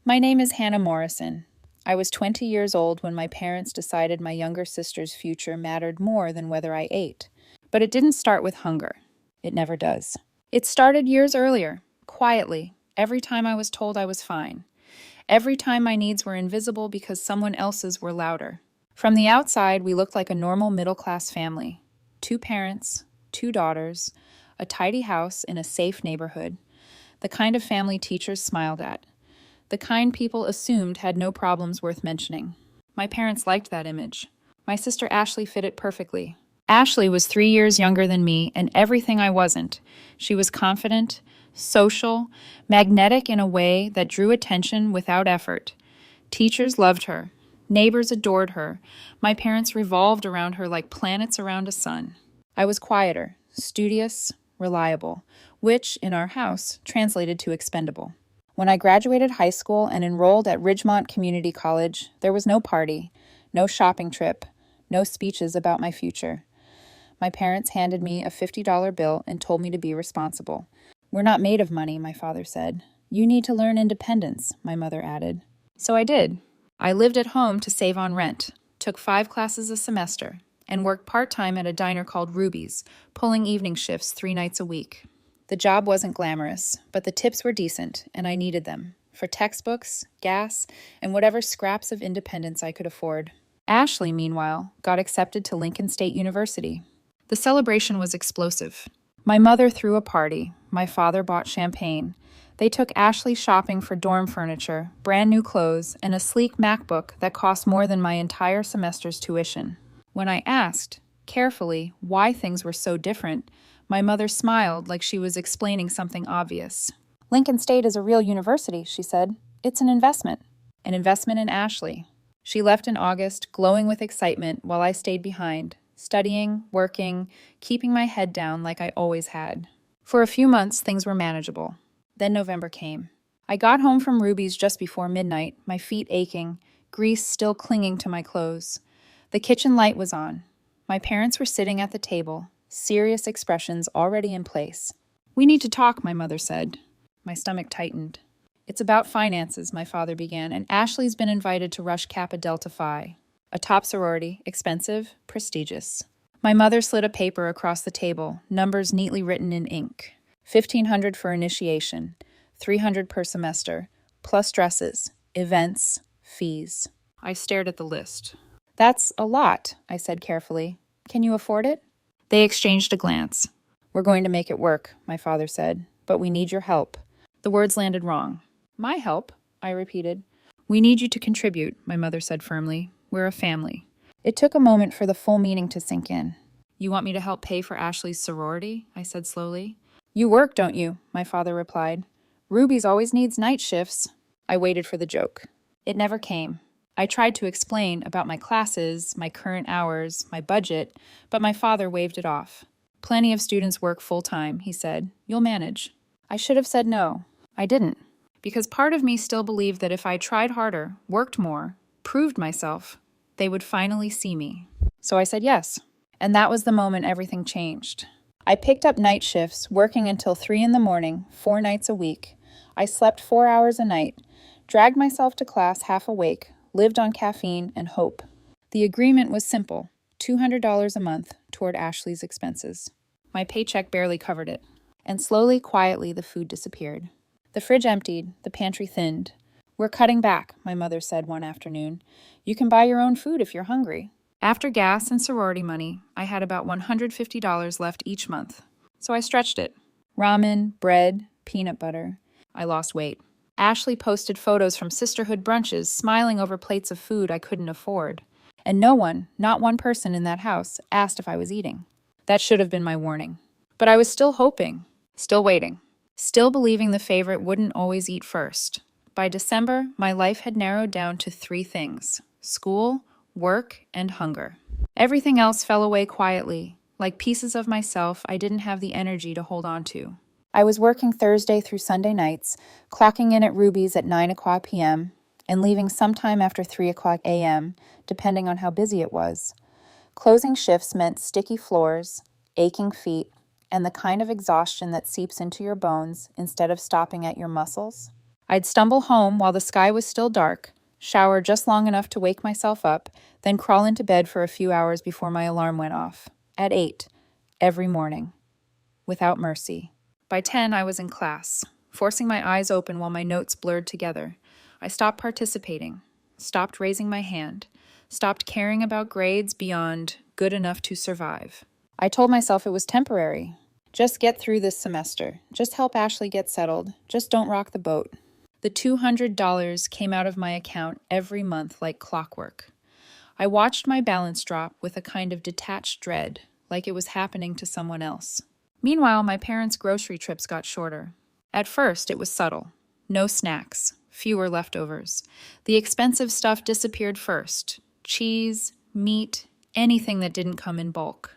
My name is Hannah Morrison. I was 20 years old when my parents decided my younger sister's future mattered more than whether I ate. But it didn't start with hunger. It never does. It started years earlier, quietly, every time I was told I was fine. Every time my needs were invisible because someone else's were louder. From the outside, we looked like a normal middle-class family. 2 parents, 2 daughters, a tidy house in a safe neighborhood. The kind of family teachers smiled at. The kind people assumed had no problems worth mentioning. My parents liked that image. My sister Ashley fit it perfectly. Ashley was 3 years younger than me and everything I wasn't. She was confident, social, magnetic in a way that drew attention without effort. Teachers loved her. Neighbors adored her. My parents revolved around her like planets around a sun. I was quieter, studious, reliable, which, in our house, translated to expendable. When I graduated high school and enrolled at Ridgemont Community College, there was no party, no shopping trip, no speeches about my future. My parents handed me a $50 bill and told me to be responsible. "We're not made of money," my father said. "You need to learn independence," my mother added. So I did. I lived at home to save on rent, took 5 classes a semester, and worked part-time at a diner called Ruby's, pulling evening shifts 3 nights a week. The job wasn't glamorous, but the tips were decent, and I needed them, for textbooks, gas, and whatever scraps of independence I could afford. Ashley, meanwhile, got accepted to Lincoln State University. The celebration was explosive. My mother threw a party. My father bought champagne. They took Ashley shopping for dorm furniture, brand new clothes, and a sleek MacBook that cost more than my entire semester's tuition. When I asked, carefully, why things were so different, my mother smiled like she was explaining something obvious. "Lincoln State is a real university," she said. "It's an investment." An investment in Ashley. She left in August, glowing with excitement, while I stayed behind, studying, working, keeping my head down like I always had. For a few months, things were manageable. Then November came. I got home from Ruby's just before midnight, my feet aching, grease still clinging to my clothes. The kitchen light was on. My parents were sitting at the table, serious expressions already in place. "We need to talk," my mother said. My stomach tightened. "It's about finances," my father began, "and Ashley's been invited to Rush Kappa Delta Phi, a top sorority, expensive, prestigious." My mother slid a paper across the table, numbers neatly written in ink. $1,500 for initiation, $300 per semester, plus dresses, events, fees. I stared at the list. "That's a lot," I said carefully. "Can you afford it?" They exchanged a glance. "We're going to make it work," my father said, "but we need your help." The words landed wrong. "My help?" I repeated. "We need you to contribute," my mother said firmly. "We're a family." It took a moment for the full meaning to sink in. "You want me to help pay for Ashley's sorority?" I said slowly. "You work, don't you?" my father replied. "Ruby's always needs night shifts." I waited for the joke. It never came. I tried to explain about my classes, my current hours, my budget, but my father waved it off. "Plenty of students work full-time," he said. "You'll manage." I should have said no. I didn't. Because part of me still believed that if I tried harder, worked more, proved myself, they would finally see me. So I said yes. And that was the moment everything changed. I picked up night shifts, working until 3 in the morning, 4 nights a week. I slept 4 hours a night, dragged myself to class half awake, lived on caffeine and hope. The agreement was simple, $200 a month toward Ashley's expenses. My paycheck barely covered it. And slowly, quietly, the food disappeared. The fridge emptied, the pantry thinned. "We're cutting back," my mother said one afternoon. "You can buy your own food if you're hungry." After gas and sorority money, I had about $150 left each month. So I stretched it. Ramen, bread, peanut butter. I lost weight. Ashley posted photos from sisterhood brunches, smiling over plates of food I couldn't afford. And no one, not one person in that house, asked if I was eating. That should have been my warning. But I was still hoping, still waiting, still believing the favorite wouldn't always eat first. By December, my life had narrowed down to 3 things: school, work, and hunger. Everything else fell away quietly, like pieces of myself I didn't have the energy to hold on to. I was working Thursday through Sunday nights, clocking in at Ruby's at 9 o'clock p.m., and leaving sometime after 3 o'clock a.m., depending on how busy it was. Closing shifts meant sticky floors, aching feet, and the kind of exhaustion that seeps into your bones instead of stopping at your muscles. I'd stumble home while the sky was still dark, shower just long enough to wake myself up, then crawl into bed for a few hours before my alarm went off. At 8, every morning. Without mercy. By 10, I was in class, forcing my eyes open while my notes blurred together. I stopped participating, stopped raising my hand, stopped caring about grades beyond good enough to survive. I told myself it was temporary. Just get through this semester. Just help Ashley get settled. Just don't rock the boat. The $200 came out of my account every month like clockwork. I watched my balance drop with a kind of detached dread, like it was happening to someone else. Meanwhile, my parents' grocery trips got shorter. At first, it was subtle. No snacks, fewer leftovers. The expensive stuff disappeared first. Cheese, meat, anything that didn't come in bulk.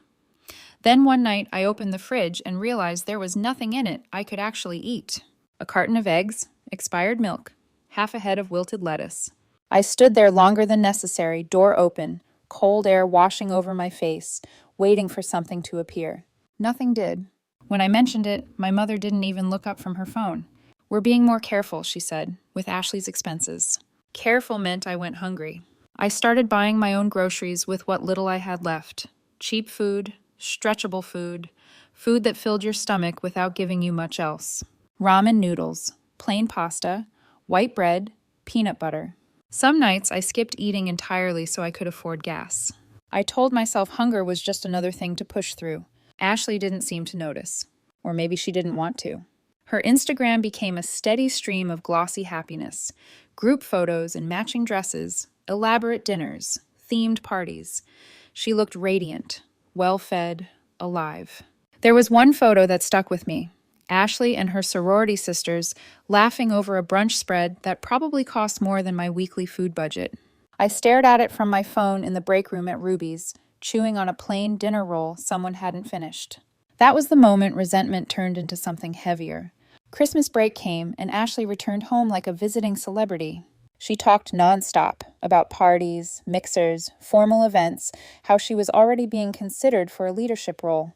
Then one night, I opened the fridge and realized there was nothing in it I could actually eat. A carton of eggs, expired milk, half a head of wilted lettuce. I stood there longer than necessary, door open, cold air washing over my face, waiting for something to appear. Nothing did. When I mentioned it, my mother didn't even look up from her phone. "We're being more careful," she said, "with Ashley's expenses." Careful meant I went hungry. I started buying my own groceries with what little I had left. Cheap food, stretchable food, food that filled your stomach without giving you much else. Ramen noodles, plain pasta, white bread, peanut butter. Some nights I skipped eating entirely so I could afford gas. I told myself hunger was just another thing to push through. Ashley didn't seem to notice. Or maybe she didn't want to. Her Instagram became a steady stream of glossy happiness. Group photos and matching dresses, elaborate dinners, themed parties. She looked radiant, well-fed, alive. There was one photo that stuck with me. Ashley and her sorority sisters laughing over a brunch spread that probably cost more than my weekly food budget. I stared at it from my phone in the break room at Ruby's, chewing on a plain dinner roll someone hadn't finished. That was the moment resentment turned into something heavier. Christmas break came, and Ashley returned home like a visiting celebrity. She talked nonstop about parties, mixers, formal events, how she was already being considered for a leadership role.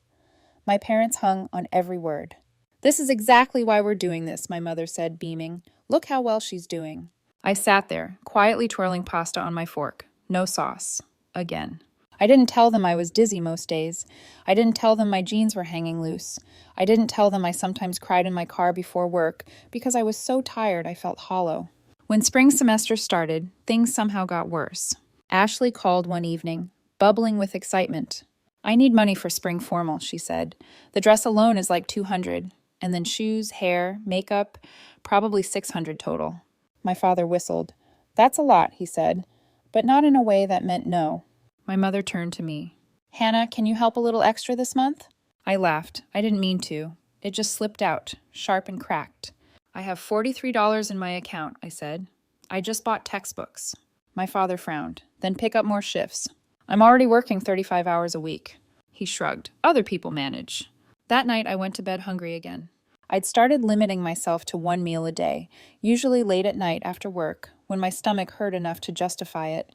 My parents hung on every word. "This is exactly why we're doing this," my mother said, beaming. "Look how well she's doing." I sat there, quietly twirling pasta on my fork. No sauce. Again. I didn't tell them I was dizzy most days. I didn't tell them my jeans were hanging loose. I didn't tell them I sometimes cried in my car before work because I was so tired I felt hollow. When spring semester started, things somehow got worse. Ashley called one evening, bubbling with excitement. "I need money for spring formal," she said. "The dress alone is like $200, and then shoes, hair, makeup, probably $600 total." My father whistled. "That's a lot," he said, but not in a way that meant no. My mother turned to me. "Hannah, can you help a little extra this month?" I laughed. I didn't mean to. It just slipped out, sharp and cracked. "I have $43 in my account," I said. "I just bought textbooks." My father frowned. "Then pick up more shifts." "I'm already working 35 hours a week." He shrugged. "Other people manage." That night I went to bed hungry again. I'd started limiting myself to one meal a day, usually late at night after work, when my stomach hurt enough to justify it.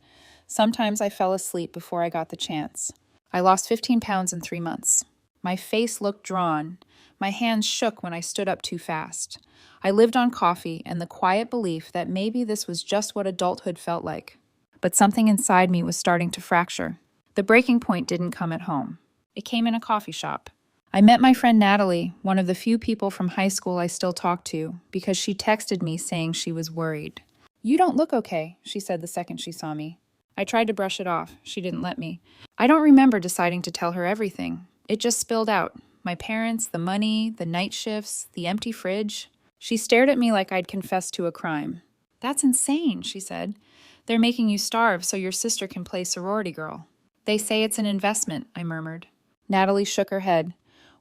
Sometimes I fell asleep before I got the chance. I lost 15 pounds in 3 months. My face looked drawn. My hands shook when I stood up too fast. I lived on coffee and the quiet belief that maybe this was just what adulthood felt like. But something inside me was starting to fracture. The breaking point didn't come at home. It came in a coffee shop. I met my friend Natalie, one of the few people from high school I still talk to, because she texted me saying she was worried. "You don't look okay," she said the second she saw me. I tried to brush it off. She didn't let me. I don't remember deciding to tell her everything. It just spilled out. My parents, the money, the night shifts, the empty fridge. She stared at me like I'd confessed to a crime. "That's insane," she said. "They're making you starve so your sister can play sorority girl." "They say it's an investment," I murmured. Natalie shook her head.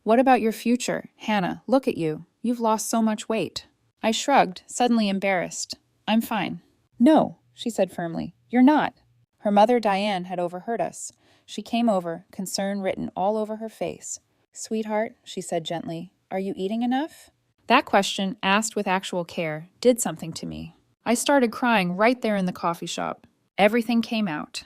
"What about your future? Hannah, look at you. You've lost so much weight." I shrugged, suddenly embarrassed. "I'm fine." "No," she said firmly. "You're not." Her mother, Diane, had overheard us. She came over, concern written all over her face. "Sweetheart," she said gently, "are you eating enough?" That question, asked with actual care, did something to me. I started crying right there in the coffee shop. Everything came out.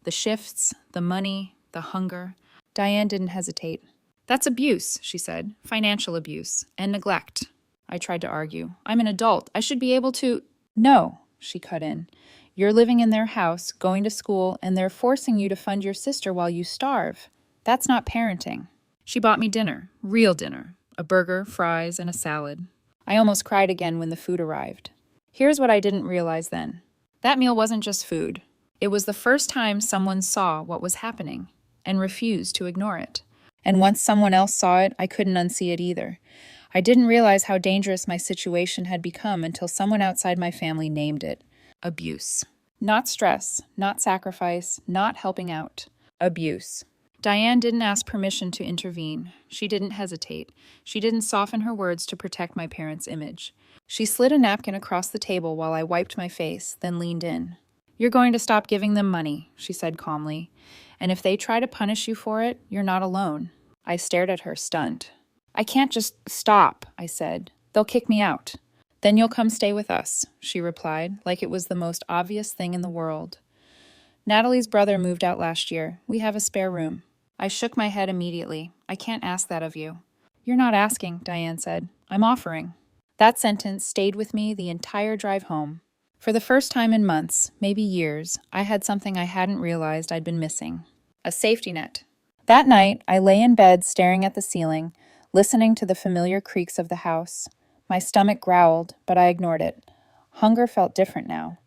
The shifts, the money, the hunger. Diane didn't hesitate. "That's abuse," she said, "financial abuse, and neglect." I tried to argue. I'm an adult. I should be able to. No, she cut in. You're living in their house, going to school, and they're forcing you to fund your sister while you starve. That's not parenting. She bought me dinner, real dinner, a burger, fries, and a salad. I almost cried again when the food arrived. Here's what I didn't realize then. That meal wasn't just food. It was the first time someone saw what was happening and refused to ignore it. And once someone else saw it, I couldn't unsee it either. I didn't realize how dangerous my situation had become until someone outside my family named it. Abuse. Not stress, not sacrifice, not helping out. Abuse. Diane didn't ask permission to intervene. She didn't hesitate. She didn't soften her words to protect my parents' image. She slid a napkin across the table while I wiped my face, then leaned in. You're going to stop giving them money, she said calmly. And if they try to punish you for it, you're not alone. I stared at her, stunned. I can't just stop, I said. They'll kick me out. Then you'll come stay with us, she replied, like it was the most obvious thing in the world. Natalie's brother moved out last year. We have a spare room. I shook my head immediately. I can't ask that of you. You're not asking, Diane said. I'm offering. That sentence stayed with me the entire drive home. For the first time in months, maybe years, I had something I hadn't realized I'd been missing. A safety net. That night, I lay in bed staring at the ceiling, listening to the familiar creaks of the house. My stomach growled, but I ignored it. Hunger felt different now.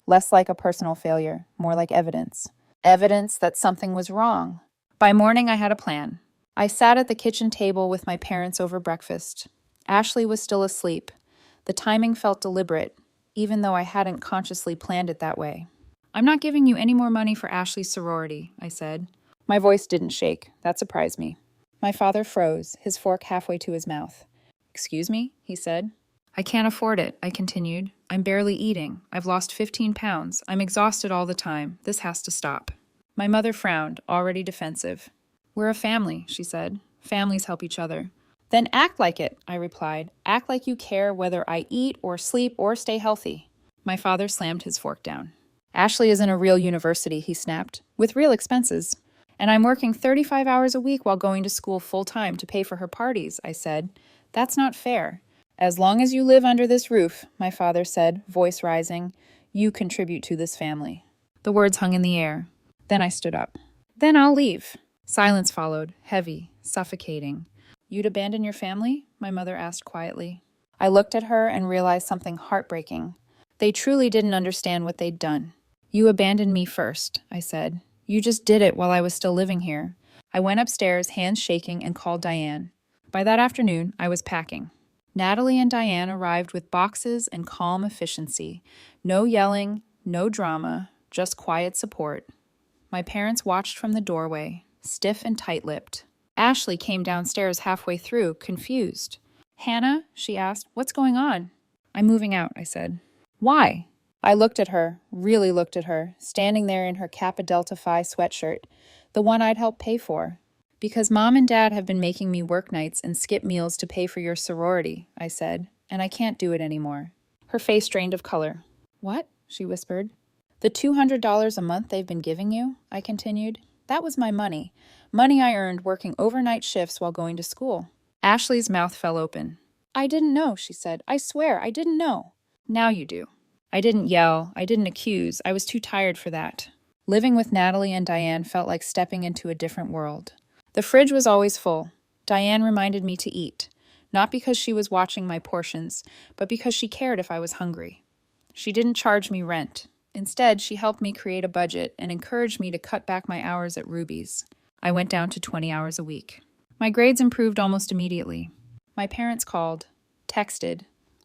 Less like a personal failure, more like evidence. Evidence that something was wrong. By morning, I had a plan. I sat at the kitchen table with my parents over breakfast. Ashley was still asleep. The timing felt deliberate, even though I hadn't consciously planned it that way. I'm not giving you any more money for Ashley's sorority, I said. My voice didn't shake. That surprised me. My father froze, his fork halfway to his mouth. Excuse me, he said. I can't afford it, I continued. I'm barely eating. I've lost 15 pounds. I'm exhausted all the time. This has to stop. My mother frowned, already defensive. We're a family, she said. Families help each other. Then act like it, I replied. Act like you care whether I eat or sleep or stay healthy. My father slammed his fork down. Ashley is in a real university, he snapped, with real expenses. And I'm working 35 hours a week while going to school full-time to pay for her parties, I said. That's not fair. As long as you live under this roof, my father said, voice rising, you contribute to this family. The words hung in the air. Then I stood up. Then I'll leave. Silence followed, heavy, suffocating. You'd abandon your family? My mother asked quietly. I looked at her and realized something heartbreaking. They truly didn't understand what they'd done. You abandoned me first, I said. You just did it while I was still living here. I went upstairs, hands shaking, and called Diane. By that afternoon, I was packing. Natalie and Diane arrived with boxes and calm efficiency. No yelling, no drama, just quiet support. My parents watched from the doorway, stiff and tight-lipped. Ashley came downstairs halfway through, confused. Hannah, she asked, what's going on? I'm moving out, I said. Why? I looked at her, really looked at her, standing there in her Kappa Delta Phi sweatshirt, the one I'd helped pay for. Because Mom and Dad have been making me work nights and skip meals to pay for your sorority, I said, and I can't do it anymore. Her face drained of color. What? She whispered. The $200 a month they've been giving you, I continued, that was my money. Money I earned working overnight shifts while going to school. Ashley's mouth fell open. I didn't know, she said. I swear, I didn't know. Now you do. I didn't yell. I didn't accuse. I was too tired for that. Living with Natalie and Diane felt like stepping into a different world. The fridge was always full. Diane reminded me to eat, not because she was watching my portions, but because she cared if I was hungry. She didn't charge me rent. Instead, she helped me create a budget and encouraged me to cut back my hours at Ruby's. I went down to 20 hours a week. My grades improved almost immediately. My parents called, texted,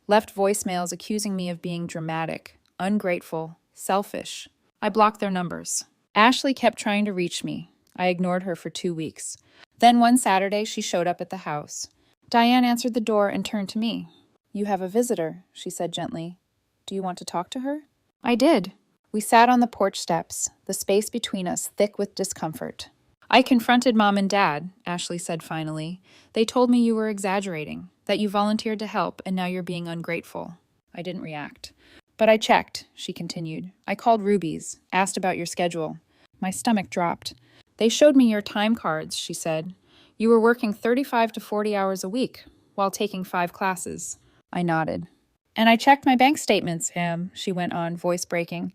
left voicemails accusing me of being dramatic, ungrateful, selfish. I blocked their numbers. Ashley kept trying to reach me. I ignored her for 2 weeks. Then one Saturday, she showed up at the house. Diane answered the door and turned to me. You have a visitor, she said gently. Do you want to talk to her? I did. We sat on the porch steps, the space between us thick with discomfort. I confronted Mom and Dad, Ashley said finally. They told me you were exaggerating, that you volunteered to help and now you're being ungrateful. I didn't react. But I checked, she continued. I called Ruby's, asked about your schedule. My stomach dropped. They showed me your time cards, she said. You were working 35 to 40 hours a week while taking 5 classes. I nodded. And I checked my bank statements, Em, she went on, voice breaking.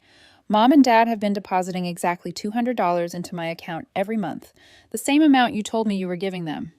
Mom and Dad have been depositing exactly $200 into my account every month, the same amount you told me you were giving them.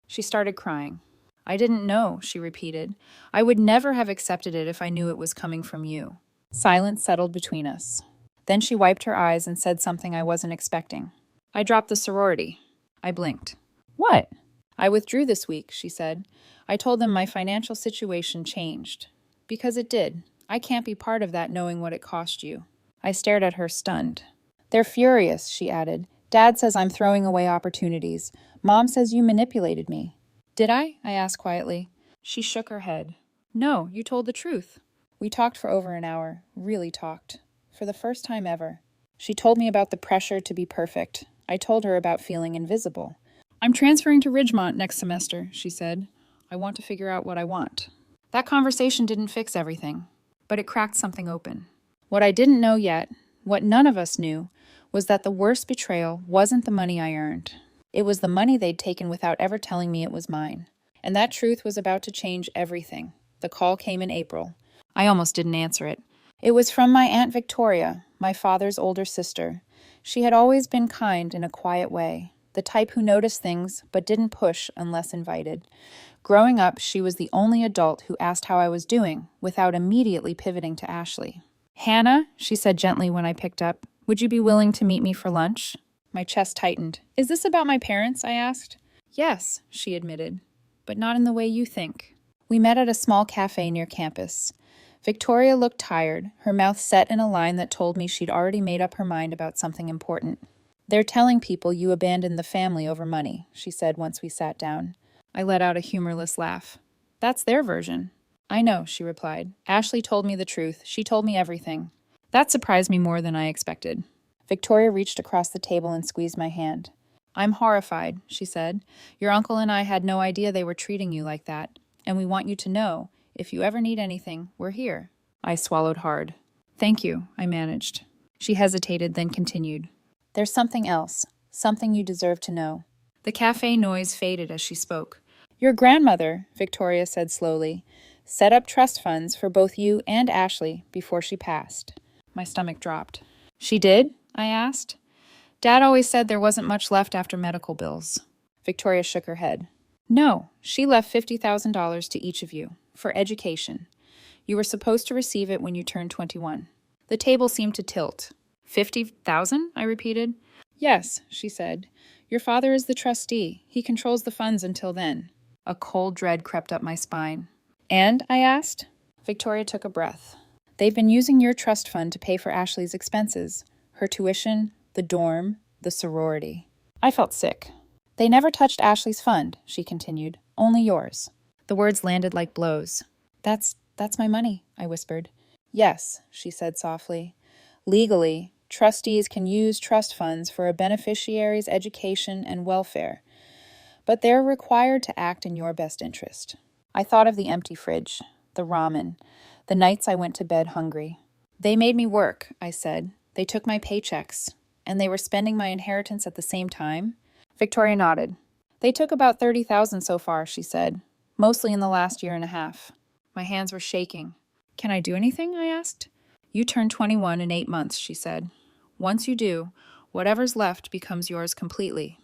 She started crying. I didn't know, she repeated. I would never have accepted it if I knew it was coming from you. Silence settled between us. Then she wiped her eyes and said something I wasn't expecting. I dropped the sorority. I blinked. What? I withdrew this week, she said. I told them my financial situation changed. Because it did. I can't be part of that knowing what it cost you. I stared at her, stunned. They're furious, she added. Dad says I'm throwing away opportunities. Mom says you manipulated me. Did I? I asked quietly. She shook her head. No, you told the truth. We talked for over an hour. Really talked. For the first time ever. She told me about the pressure to be perfect. I told her about feeling invisible. I'm transferring to Ridgemont next semester, she said. I want to figure out what I want. That conversation didn't fix everything, but it cracked something open. What I didn't know yet, what none of us knew, was that the worst betrayal wasn't the money I earned. It was the money they'd taken without ever telling me it was mine. And that truth was about to change everything. The call came in April. I almost didn't answer it. It was from my Aunt Victoria, my father's older sister. She had always been kind in a quiet way, the type who noticed things but didn't push unless invited. Growing up, she was the only adult who asked how I was doing, without immediately pivoting to Ashley. Hannah, she said gently when I picked up, would you be willing to meet me for lunch? My chest tightened. Is this about my parents? I asked. Yes, she admitted, but not in the way you think. We met at a small cafe near campus. Victoria looked tired, her mouth set in a line that told me she'd already made up her mind about something important. They're telling people you abandoned the family over money, she said once we sat down. I let out a humorless laugh. That's their version. I know, she replied. Ashley told me the truth. She told me everything. That surprised me more than I expected. Victoria reached across the table and squeezed my hand. I'm horrified, she said. Your uncle and I had no idea they were treating you like that, and we want you to know, if you ever need anything, we're here. I swallowed hard. Thank you, I managed. She hesitated, then continued. There's something else, something you deserve to know. The cafe noise faded as she spoke. Your grandmother, Victoria said slowly, set up trust funds for both you and Ashley before she passed. My stomach dropped. She did? I asked. Dad always said there wasn't much left after medical bills. Victoria shook her head. No, she left $50,000 to each of you, for education. You were supposed to receive it when you turned 21. The table seemed to tilt. 50,000? I repeated. Yes, she said. Your father is the trustee. He controls the funds until then. A cold dread crept up my spine. And? I asked. Victoria took a breath. They've been using your trust fund to pay for Ashley's expenses. Her tuition, the dorm, the sorority. I felt sick. They never touched Ashley's fund, she continued. Only yours. The words landed like blows. That's my money, I whispered. Yes, she said softly. Legally, trustees can use trust funds for a beneficiary's education and welfare, but they're required to act in your best interest. I thought of the empty fridge, the ramen, the nights I went to bed hungry. They made me work, I said. They took my paychecks, and they were spending my inheritance at the same time. Victoria nodded. They took about 30,000 so far, she said, mostly in the last year and a half. My hands were shaking. Can I do anything? I asked. You turn 21 in 8 months, she said. Once you do, whatever's left becomes yours completely,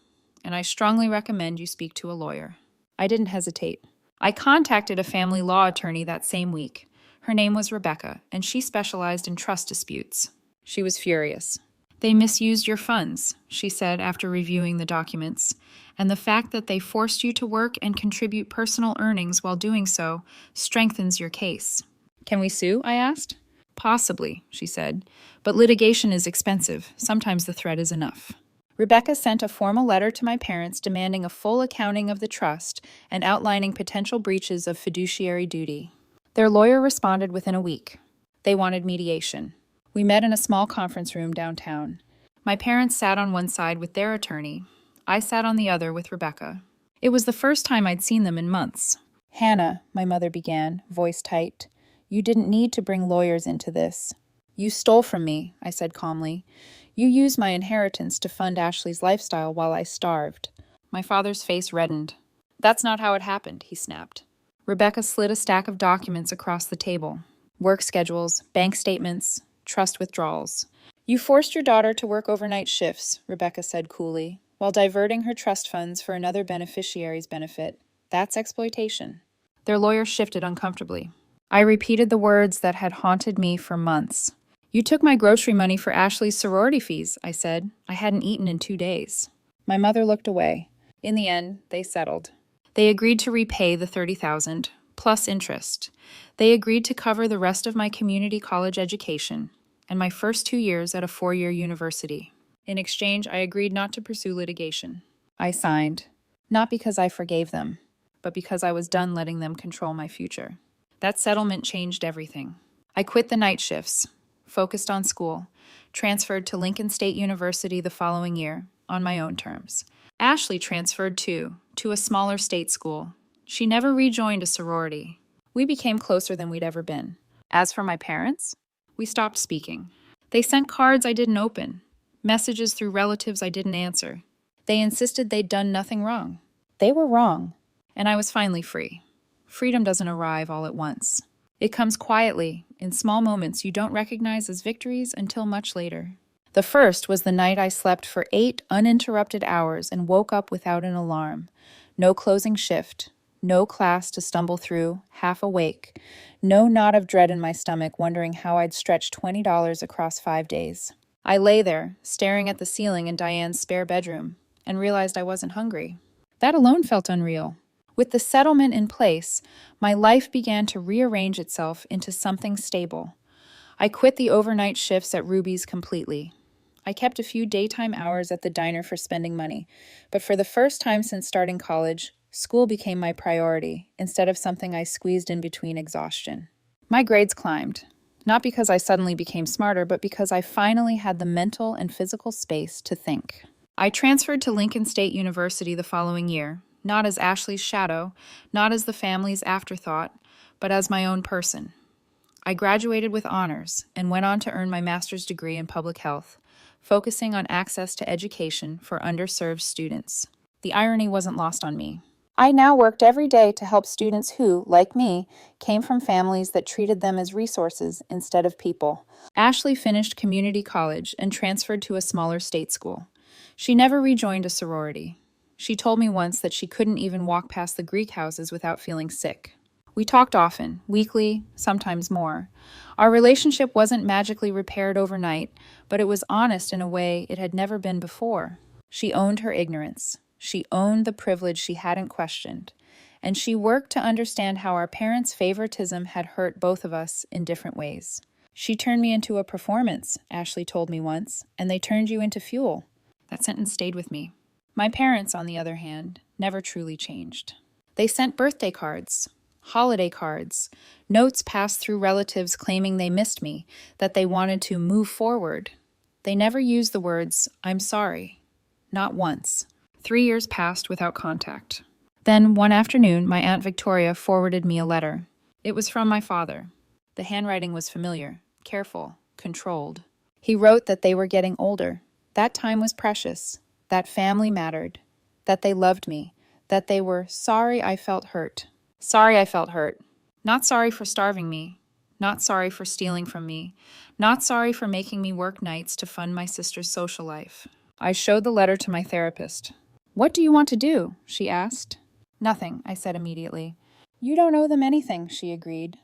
and I strongly recommend you speak to a lawyer. I didn't hesitate. I contacted a family law attorney that same week. Her name was Rebecca, and she specialized in trust disputes. She was furious. They misused your funds, she said after reviewing the documents, and the fact that they forced you to work and contribute personal earnings while doing so strengthens your case. Can we sue? I asked. Possibly, she said, but litigation is expensive. Sometimes the threat is enough. Rebecca sent a formal letter to my parents demanding a full accounting of the trust and outlining potential breaches of fiduciary duty. Their lawyer responded within a week. They wanted mediation. We met in a small conference room downtown. My parents sat on one side with their attorney. I sat on the other with Rebecca. It was the first time I'd seen them in months. Hannah, my mother began, voice tight, you didn't need to bring lawyers into this. You stole from me, I said calmly. You used my inheritance to fund Ashley's lifestyle while I starved. My father's face reddened. That's not how it happened, he snapped. Rebecca slid a stack of documents across the table. Work schedules, bank statements, trust withdrawals. You forced your daughter to work overnight shifts, Rebecca said coolly, while diverting her trust funds for another beneficiary's benefit. That's exploitation. Their lawyer shifted uncomfortably. I repeated the words that had haunted me for months. You took my grocery money for Ashley's sorority fees, I said. I hadn't eaten in 2 days. My mother looked away. In the end, they settled. They agreed to repay the $30,000 plus interest. They agreed to cover the rest of my community college education and my first 2 years at a 4-year university. In exchange, I agreed not to pursue litigation. I signed, not because I forgave them, but because I was done letting them control my future. That settlement changed everything. I quit the night shifts, focused on school, transferred to Lincoln State University the following year, on my own terms. Ashley transferred too, to a smaller state school. She never rejoined a sorority. We became closer than we'd ever been. As for my parents, we stopped speaking. They sent cards I didn't open, messages through relatives I didn't answer. They insisted they'd done nothing wrong. They were wrong, and I was finally free. Freedom doesn't arrive all at once. It comes quietly, in small moments you don't recognize as victories until much later. The first was the night I slept for 8 uninterrupted hours and woke up without an alarm. No closing shift, no class to stumble through, half awake, no knot of dread in my stomach wondering how I'd stretch $20 across 5 days. I lay there, staring at the ceiling in Diane's spare bedroom, and realized I wasn't hungry. That alone felt unreal. With the settlement in place, my life began to rearrange itself into something stable. I quit the overnight shifts at Ruby's completely. I kept a few daytime hours at the diner for spending money, but for the first time since starting college, school became my priority instead of something I squeezed in between exhaustion. My grades climbed, not because I suddenly became smarter, but because I finally had the mental and physical space to think. I transferred to Lincoln State University the following year, not as Ashley's shadow, not as the family's afterthought, but as my own person. I graduated with honors and went on to earn my master's degree in public health, focusing on access to education for underserved students. The irony wasn't lost on me. I now worked every day to help students who, like me, came from families that treated them as resources instead of people. Ashley finished community college and transferred to a smaller state school. She never rejoined a sorority. She told me once that she couldn't even walk past the Greek houses without feeling sick. We talked often, weekly, sometimes more. Our relationship wasn't magically repaired overnight, but it was honest in a way it had never been before. She owned her ignorance. She owned the privilege she hadn't questioned. And she worked to understand how our parents' favoritism had hurt both of us in different ways. She turned me into a performance, Ashley told me once, and they turned you into fuel. That sentence stayed with me. My parents, on the other hand, never truly changed. They sent birthday cards, holiday cards, notes passed through relatives claiming they missed me, that they wanted to move forward. They never used the words, "I'm sorry." Not once. 3 years passed without contact. Then, one afternoon, my Aunt Victoria forwarded me a letter. It was from my father. The handwriting was familiar, careful, controlled. He wrote that they were getting older. That time was precious. That family mattered. That they loved me. That they were sorry I felt hurt. Sorry I felt hurt. Not sorry for starving me. Not sorry for stealing from me. Not sorry for making me work nights to fund my sister's social life. I showed the letter to my therapist. "What do you want to do?" she asked. "Nothing," I said immediately. "You don't owe them anything," she agreed.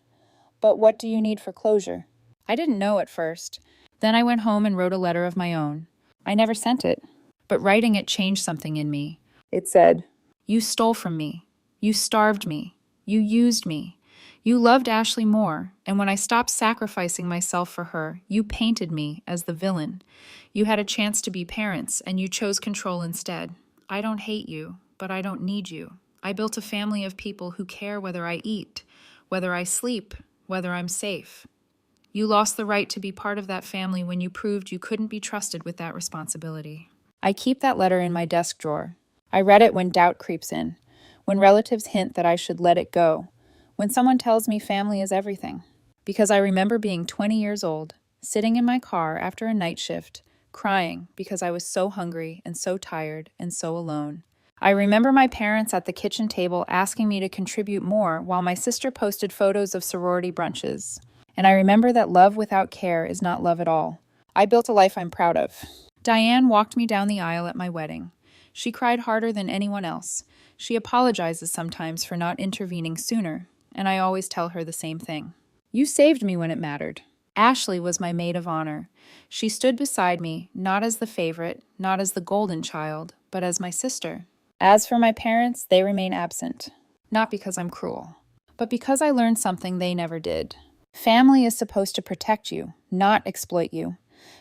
"But what do you need for closure?" I didn't know at first. Then I went home and wrote a letter of my own. I never sent it, but writing it changed something in me. It said, "You stole from me. You starved me. You used me. You loved Ashley more, and when I stopped sacrificing myself for her, you painted me as the villain. You had a chance to be parents, and you chose control instead. I don't hate you, but I don't need you. I built a family of people who care whether I eat, whether I sleep, whether I'm safe. You lost the right to be part of that family when you proved you couldn't be trusted with that responsibility." I keep that letter in my desk drawer. I read it when doubt creeps in, when relatives hint that I should let it go, when someone tells me family is everything. Because I remember being 20 years old, sitting in my car after a night shift, crying because I was so hungry and so tired and so alone. I remember my parents at the kitchen table asking me to contribute more while my sister posted photos of sorority brunches. And I remember that love without care is not love at all. I built a life I'm proud of. Diane walked me down the aisle at my wedding. She cried harder than anyone else. She apologizes sometimes for not intervening sooner, and I always tell her the same thing. You saved me when it mattered. Ashley was my maid of honor. She stood beside me, not as the favorite, not as the golden child, but as my sister. As for my parents, they remain absent. Not because I'm cruel, but because I learned something they never did. Family is supposed to protect you, not exploit you.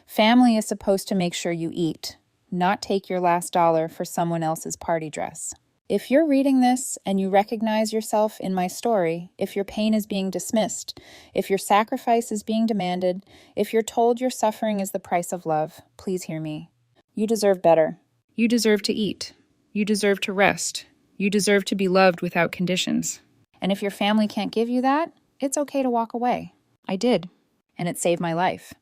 Family is supposed to make sure you eat, not take your last dollar for someone else's party dress. If you're reading this and you recognize yourself in my story, if your pain is being dismissed, if your sacrifice is being demanded, if you're told your suffering is the price of love, please hear me. You deserve better. You deserve to eat. You deserve to rest. You deserve to be loved without conditions. And if your family can't give you that, it's okay to walk away. I did, and it saved my life.